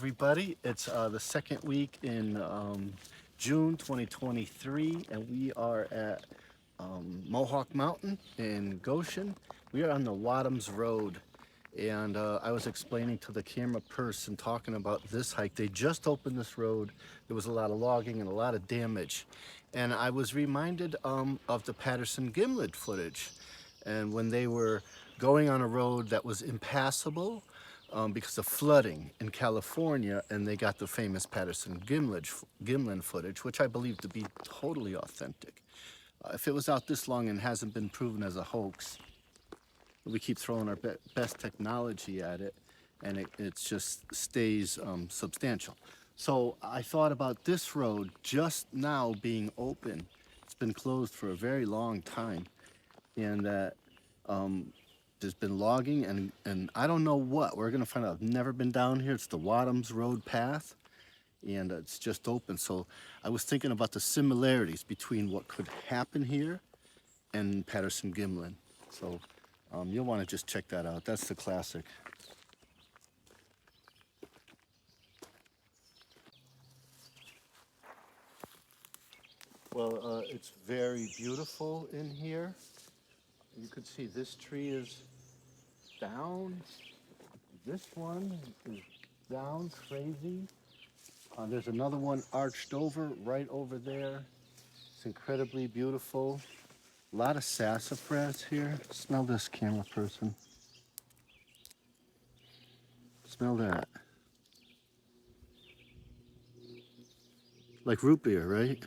everybody. It's the second week in June 2023, and we are at Mohawk Mountain in Goshen. We are on the Wadhams Road, and I was explaining to the camera person talking about this hike. They just opened this road. There was a lot of logging and a lot of damage, and I was reminded of the Patterson Gimlet footage, and when they were going on a road that was impassable because of flooding in California, and they got the famous Patterson Gimlet footage, which I believe to be totally authentic. If it was out this long and hasn't been proven as a hoax, we keep throwing our best technology at it, and it just stays substantial. So I thought about this road just now being open. It's been closed for a very long time, and that there's been logging and I don't know what. We're gonna find out. I've never been down here. It's the Wadhams Road path, and it's just open. So I was thinking about the similarities between what could happen here and Patterson Gimlet. So you'll want to just check that out. That's the classic. Well, it's very beautiful in here. You could see this tree is down. This one is down crazy. There's another one arched over right over there. It's incredibly beautiful. A lot of sassafras here. Smell this, camera person. Smell that. Like root beer, right?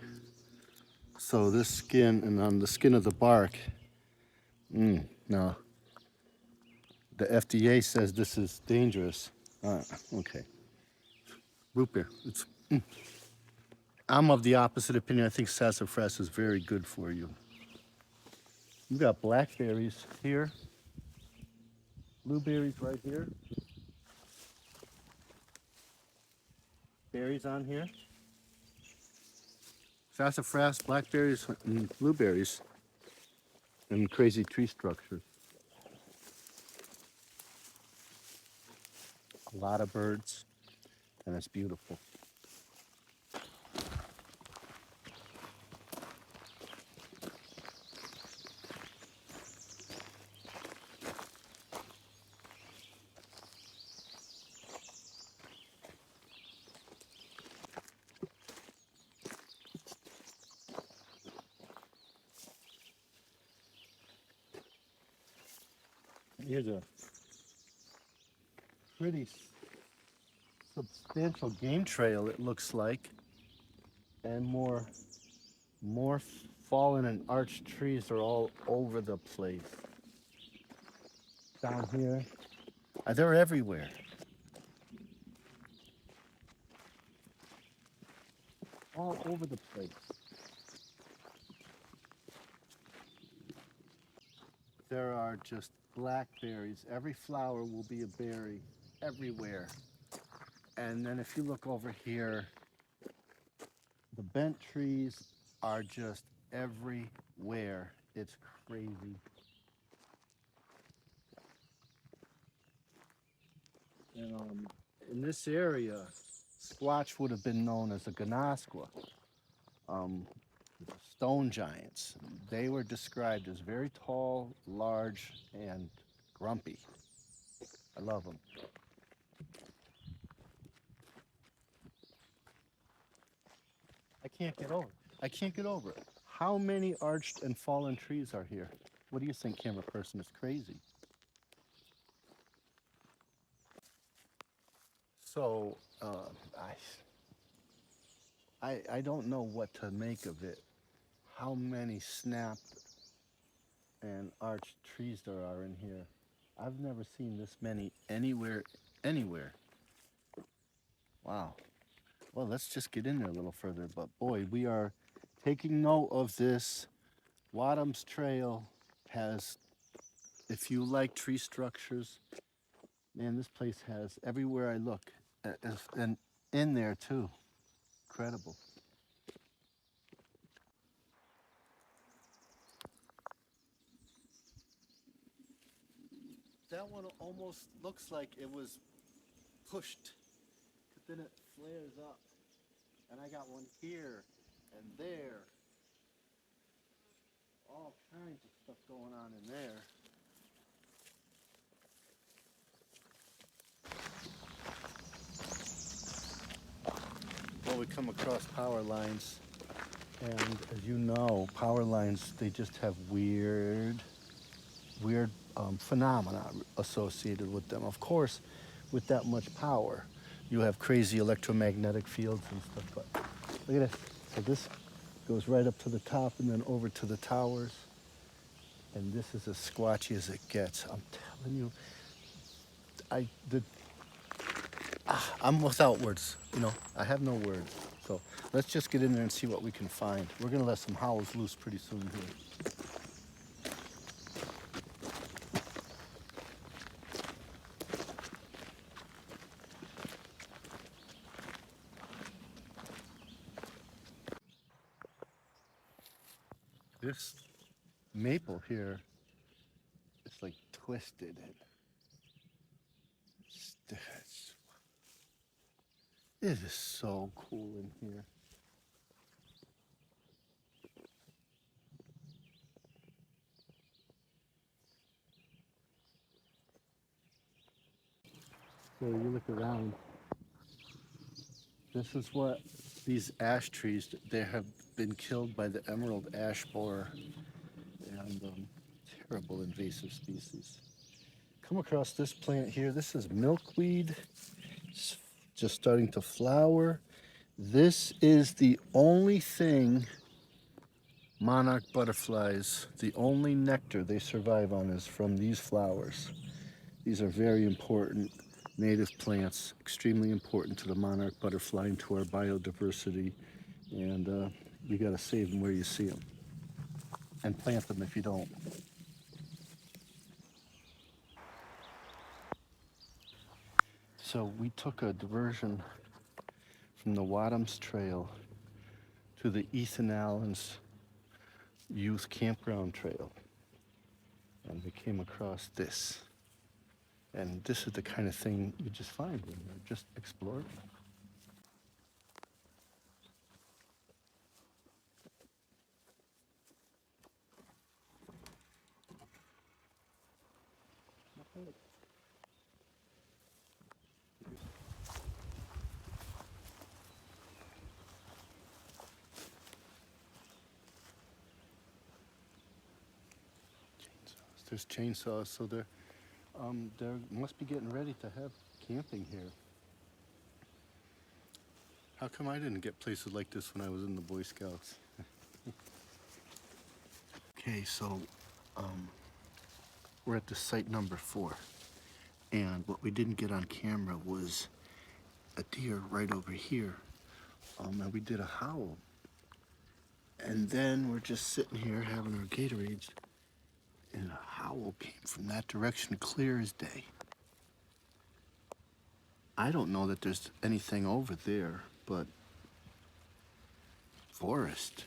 So this skin, and on the skin of the bark, no. The FDA says this is dangerous. Okay. Root beer. I'm of the opposite opinion. I think sassafras is very good for you. You got blackberries here, blueberries right here, berries on here, sassafras, blackberries, and blueberries, and crazy tree structures. A lot of birds, and it's beautiful. Here's a pretty substantial game trail, it looks like, and more fallen and arched trees are all over the place. Down here, they're everywhere. All over the place. There are just blackberries. Every flower will be a berry everywhere. And then if you look over here, the bent trees are just everywhere. It's crazy. And in this area, squash would have been known as a ganasqua. Stone giants. They were described as very tall, large, and grumpy. I love them. I can't get over it. How many arched and fallen trees are here? What do you think, camera person? It's crazy. So I don't know what to make of it. How many snapped and arched trees there are in here. I've never seen this many anywhere. Wow. Well, let's just get in there a little further. But boy, we are taking note of this. Wadhams Trail has, if you like tree structures, man, this place has everywhere I look, and in there too. Incredible. That one almost looks like it was pushed. then it flares up. And I got one here and there. All kinds of stuff going on in there. Well, we come across power lines, and as you know, power lines, they just have weird phenomena associated with them. Of course, with that much power, you have crazy electromagnetic fields and stuff, but look at this. So this goes right up to the top and then over to the towers. And this is as squatchy as it gets. I'm telling you, I'm without words. You know, I have no words. So let's just get in there and see what we can find. We're gonna let some howls loose pretty soon here. This maple here is like twisted and it is so cool in here. So you look around, this is what these ash trees, they have been killed by the emerald ash borer and terrible invasive species. Come across this plant here. This is milkweed. It's just starting to flower. This is the only thing monarch butterflies, the only nectar they survive on is from these flowers. These are very important native plants, extremely important to the monarch butterfly and to our biodiversity. And you gotta save them where you see them and plant them if you don't. So we took a diversion from the Wadhams Trail to the Ethan Allen's Youth Campground Trail. And we came across this. And this is the kind of thing you just find when you're just exploring. There's chainsaws, so they're must be getting ready to have camping here. How come I didn't get places like this when I was in the Boy Scouts? Okay, so we're at the site number 4, and what we didn't get on camera was a deer right over here, and we did a howl, and then we're just sitting here having our Gatorades, and a howl came from that direction, clear as day. I don't know that there's anything over there, but forest.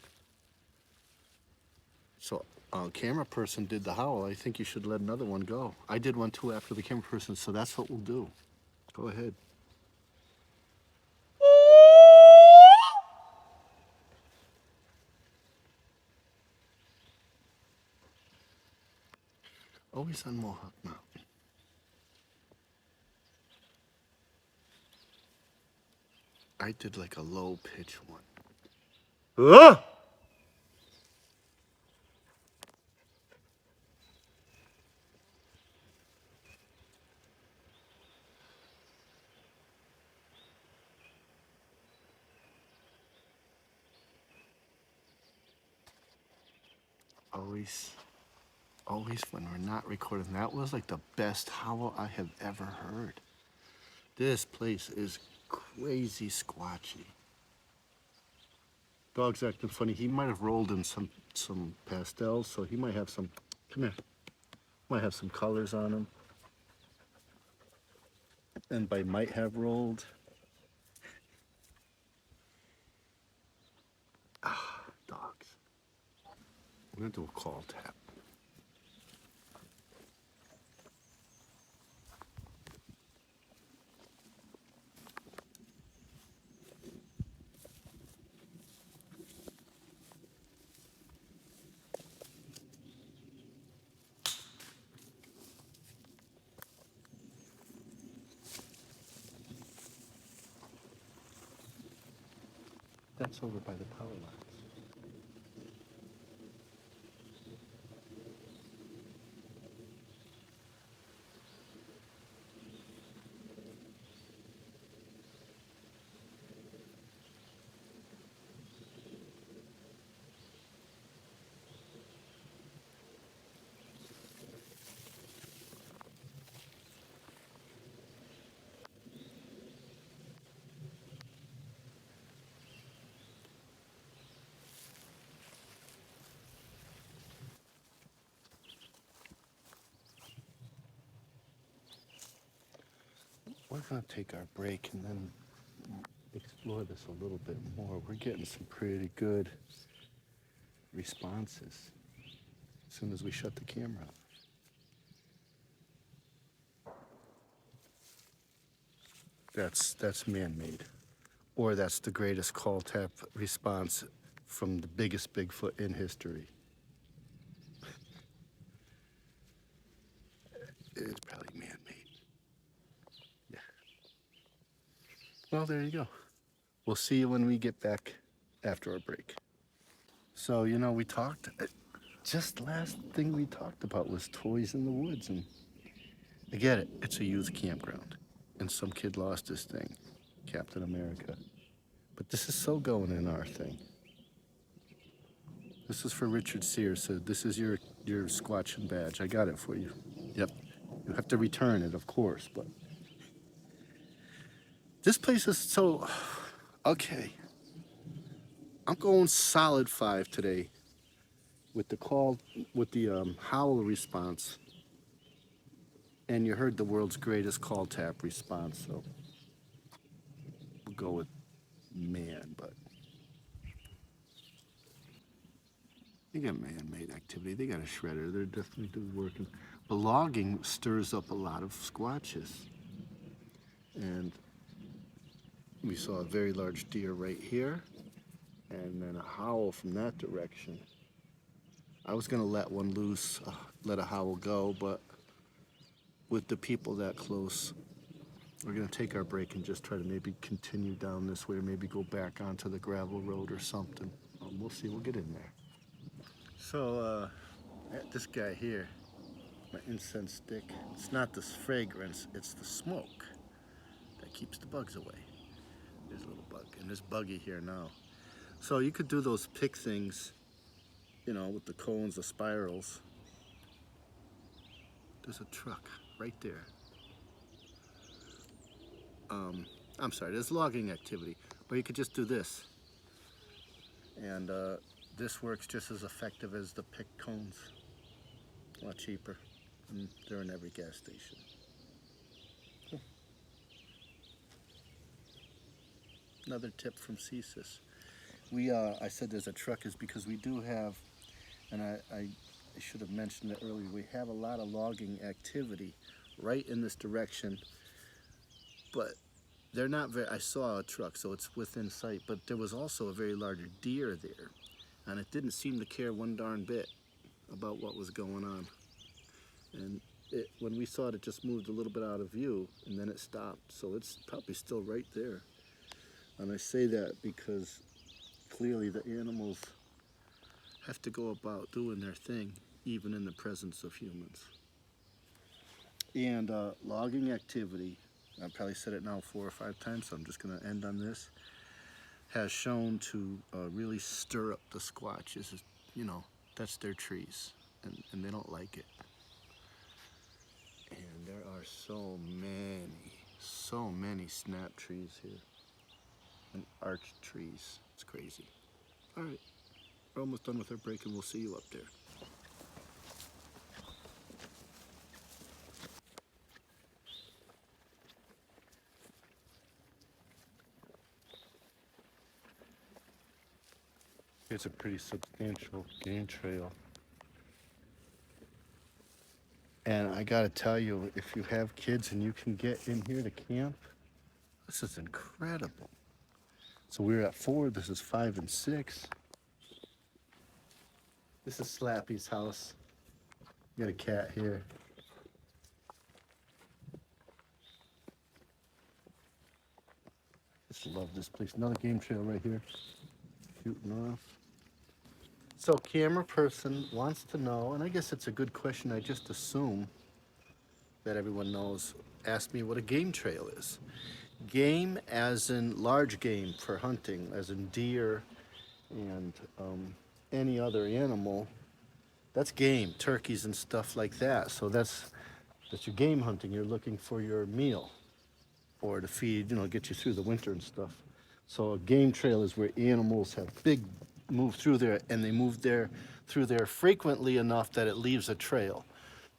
So camera person did the howl. I think you should let another one go. I did one too after the camera person, so that's what we'll do. Go ahead. Always on Mohawk Mountain. I did like a low pitch one. Ah! Always when we're not recording. That was like the best howl I have ever heard. This place is crazy squatchy. Dog's acting funny. He might have rolled in some pastels, so he might have some, come here, might have some colors on him. And by might have rolled, dogs. I'm gonna do a call tap. That's over by the power lines. We're going to take our break and then explore this a little bit more. We're getting some pretty good responses as soon as we shut the camera off. That's man-made, or that's the greatest call tap response from the biggest Bigfoot in history. It's probably man-made. Yeah. Well, there you go. We'll see you when we get back after our break. So, you know, we talked, just last thing we talked about was toys in the woods. And I get it, it's a youth campground. And some kid lost his thing, Captain America. But this is so going in our thing. This is for Richard Sears. So this is your Squatchin' badge. I got it for you. Yep. You have to return it, of course, but this place is so, okay. I'm going solid 5 today with the call, with the howl response. And you heard the world's greatest call tap response, so we'll go with man, but they got man-made activity. They got a shredder. They're definitely working. But logging stirs up a lot of squatches. And we saw a very large deer right here, and then a howl from that direction. I was gonna let one loose, let a howl go, but with the people that close, we're gonna take our break and just try to maybe continue down this way, or maybe go back onto the gravel road or something. We'll see, we'll get in there. So, this guy here, my incense stick, it's not the fragrance, it's the smoke that keeps the bugs away. There's a little bug, and there's buggy here now. So you could do those pick things, you know, with the cones, the spirals. There's a truck right there. I'm sorry, there's logging activity, but you could just do this. And this works just as effective as the pick cones. A lot cheaper, and they're in every gas station. Cool. Another tip from CCIS. I said there's a truck is because we do have, and I should have mentioned it earlier, we have a lot of logging activity right in this direction, but they're not very, I saw a truck, so it's within sight, but there was also a very large deer there, and it didn't seem to care one darn bit about what was going on. And when we saw it, it just moved a little bit out of view, and then it stopped, so it's probably still right there. And I say that because clearly the animals have to go about doing their thing, even in the presence of humans. And logging activity, I've probably said it now 4 or 5 times, so I'm just going to end on this, has shown to really stir up the squatches. You know, that's their trees, and they don't like it. And there are so many snap trees here, and arch trees. It's crazy. All right, we're almost done with our break, and we'll see you up there. It's a pretty substantial game trail. And I gotta tell you, if you have kids and you can get in here to camp, this is incredible. So we're at 4, this is 5 and 6. This is Slappy's house. We got a cat here. Just love this place. Another game trail right here. shooting off. So camera person wants to know, and I guess it's a good question. I just assume that everyone knows. Ask me what a game trail is. Game as in large game for hunting, as in deer and any other animal. That's game, turkeys and stuff like that. So that's your game hunting. You're looking for your meal or to feed, get you through the winter and stuff. So a game trail is where animals have move through there, and they move through there frequently enough that it leaves a trail.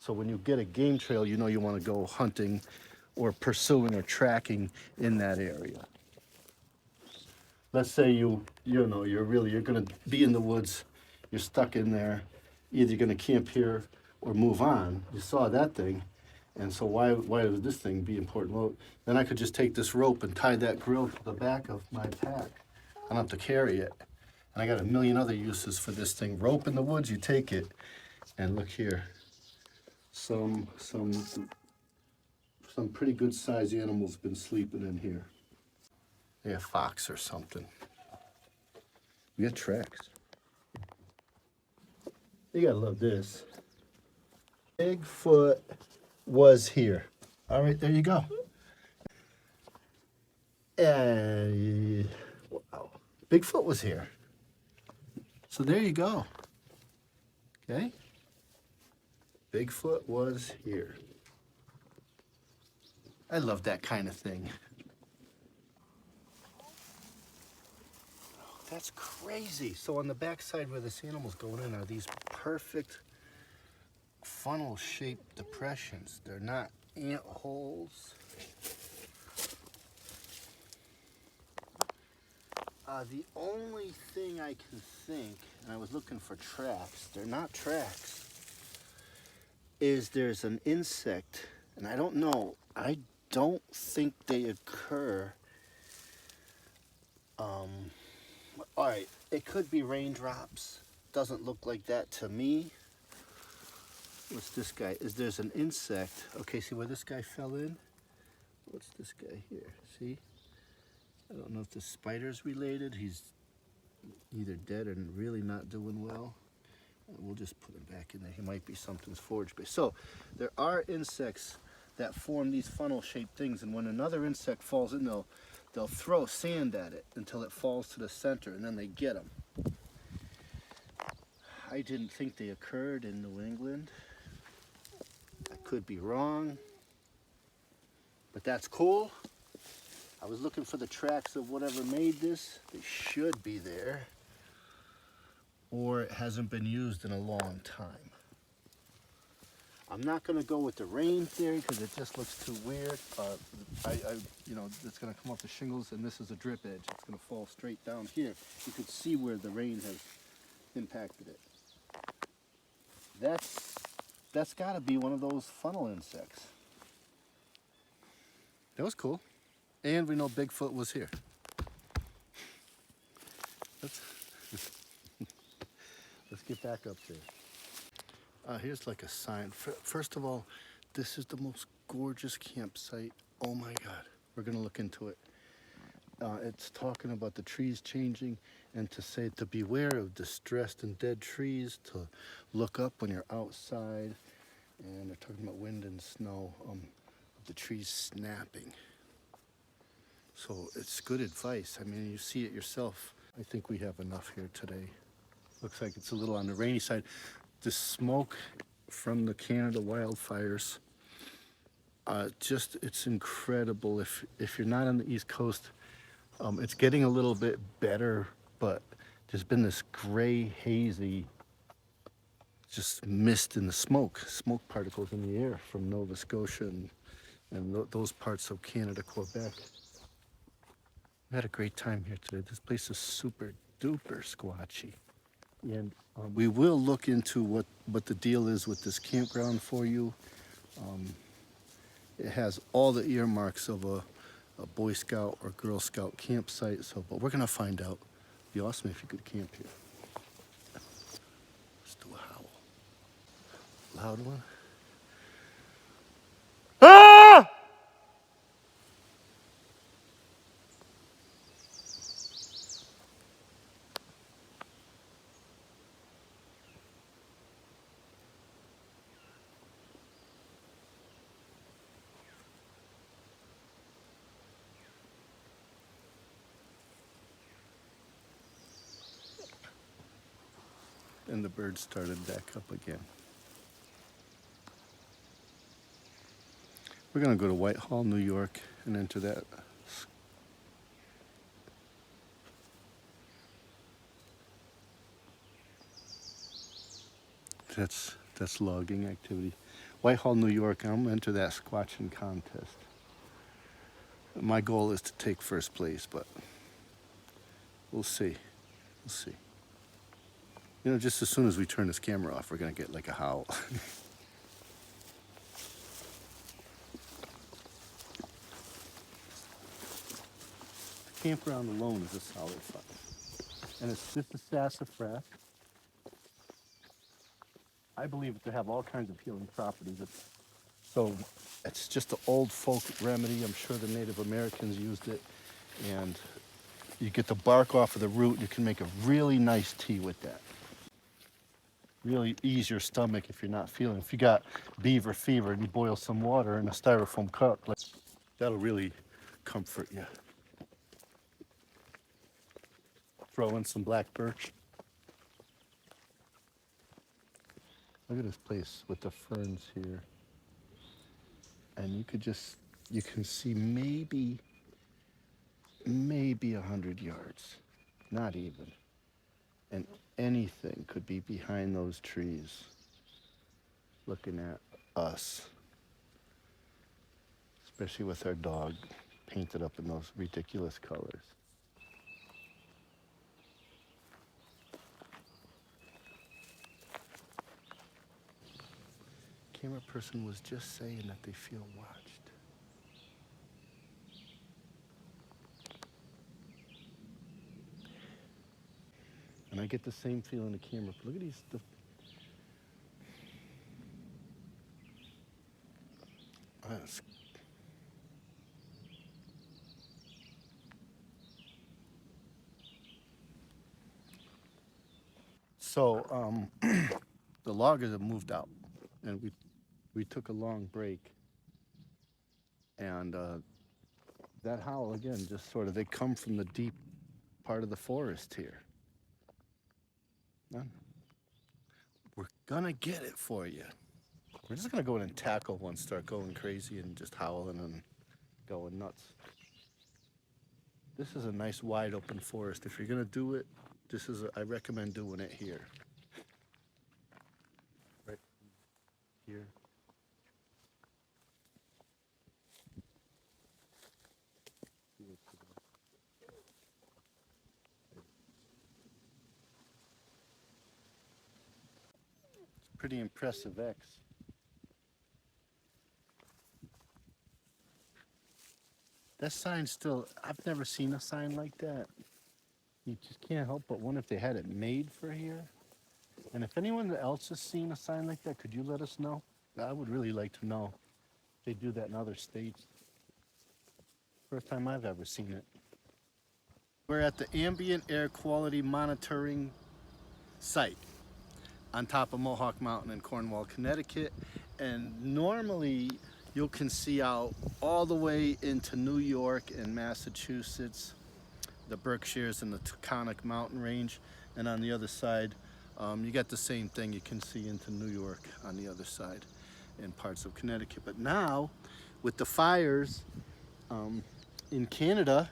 So when you get a game trail, you know you want to go hunting or pursuing or tracking in that area. Let's say you're going to be in the woods, you're stuck in there, either you're going to camp here or move on. You saw that thing, and so why would this thing be important? Well, then I could just take this rope and tie that grill to the back of my pack. I don't have to carry it. And I got a million other uses for this thing. Rope in the woods, you take it, and look here. Some pretty good sized animals been sleeping in here. Yeah, fox or something. We got tracks. You gotta love this. Bigfoot was here. All right, there you go. Wow. Bigfoot was here. So there you go. Okay? Bigfoot was here. I love that kind of thing. That's crazy. So on the backside where this animal's going in are these perfect funnel-shaped depressions. They're not ant holes. The only thing I can think, and I was looking for tracks, they're not tracks, is there's an insect, and I don't know, I don't think they occur. All right, it could be raindrops. Doesn't look like that to me. What's this guy? There's an insect. Okay, see where this guy fell in? What's this guy here? See? I don't know if the spider's related. He's either dead or really not doing well. We'll just put him back in there. He might be something's forage base. So there are insects that form these funnel-shaped things, and when another insect falls in, they'll throw sand at it until it falls to the center, and then they get them. I didn't think they occurred in New England. I could be wrong, but that's cool. I was looking for the tracks of whatever made this. They should be there, or it hasn't been used in a long time. I'm not going to go with the rain theory because it just looks too weird. It's going to come off the shingles, and this is a drip edge. It's going to fall straight down here. You could see where the rain has impacted it. That's got to be one of those funnel insects. That was cool. And we know Bigfoot was here. Let's get back up there. Here's like a sign. First of all, this is the most gorgeous campsite. Oh my God, we're gonna look into it. It's talking about the trees changing, and to beware of distressed and dead trees, to look up when you're outside, and they're talking about wind and snow, the trees snapping. So it's good advice. I mean, you see it yourself. I think we have enough here today. Looks like it's a little on the rainy side. The smoke from the Canada wildfires, it's incredible. If you're not on the East Coast, it's getting a little bit better, but there's been this gray, hazy, just mist in the smoke particles in the air from Nova Scotia and those parts of Canada, Quebec. We had a great time here today. This place is super duper squatchy. And we will look into what the deal is with this campground for you. It has all the earmarks of a Boy Scout or Girl Scout campsite, but we're gonna find out. It'd be awesome if you could camp here. Let's do a howl. Loud one. Ah! and the birds started back up again. We're going to go to Whitehall, New York, and enter that. That's logging activity. Whitehall, New York, I'm going to enter that squatching contest. My goal is to take first place, but we'll see. We'll see. You know, just as soon as we turn this camera off, we're going to get like a howl. Campground alone is a solid find. And it's just a sassafras. I believe it to have all kinds of healing properties. So it's just an old folk remedy. I'm sure the Native Americans used it. And you get the bark off of the root, and you can make a really nice tea with that. Really ease your stomach if you're not feeling. If you got beaver fever and you boil some water in a styrofoam cup, that'll really comfort you. Throw in some black birch. Look at this place with the ferns here. And you can see maybe 100 yards, not even. And anything could be behind those trees, looking at us. Especially with our dog painted up in those ridiculous colors. Camera person was just saying that they feel watched. And I get the same feeling the camera. Look at these. So the loggers have moved out, and we took a long break. And that howl again, just sort of, they come from the deep part of the forest here. We're gonna get it for you. We're just gonna go in and tackle one, start going crazy and just howling and going nuts. This is a nice wide open forest. If you're gonna do it, I recommend doing it here. Right here. Pretty impressive X. That sign still, I've never seen a sign like that. You just can't help but wonder if they had it made for here. And if anyone else has seen a sign like that, could you let us know? I would really like to know if they do that in other states. First time I've ever seen it. We're at the ambient air quality monitoring site on top of Mohawk Mountain in Cornwall, Connecticut. And normally you can see out all the way into New York and Massachusetts, the Berkshires and the Taconic mountain range. And on the other side, you got the same thing. You can see into New York on the other side and parts of Connecticut. But now with the fires in Canada,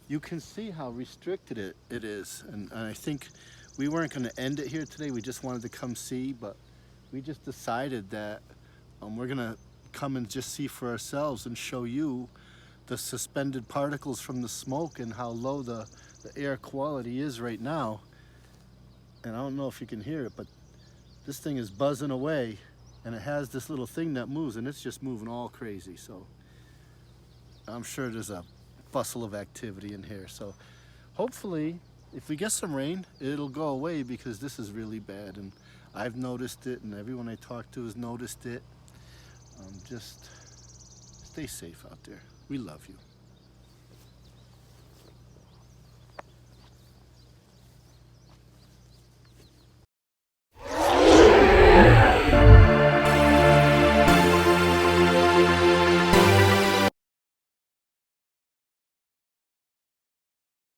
you can see how restricted it is. And I think we weren't going to end it here today. We just wanted to come see, but we just decided that we're going to come and just see for ourselves and show you the suspended particles from the smoke and how low the air quality is right now. And I don't know if you can hear it, but this thing is buzzing away, and it has this little thing that moves, and it's just moving all crazy. So I'm sure there's a bustle of activity in here. So hopefully, if we get some rain, it'll go away, because this is really bad. And I've noticed it, and everyone I talk to has noticed it. Just stay safe out there. We love you.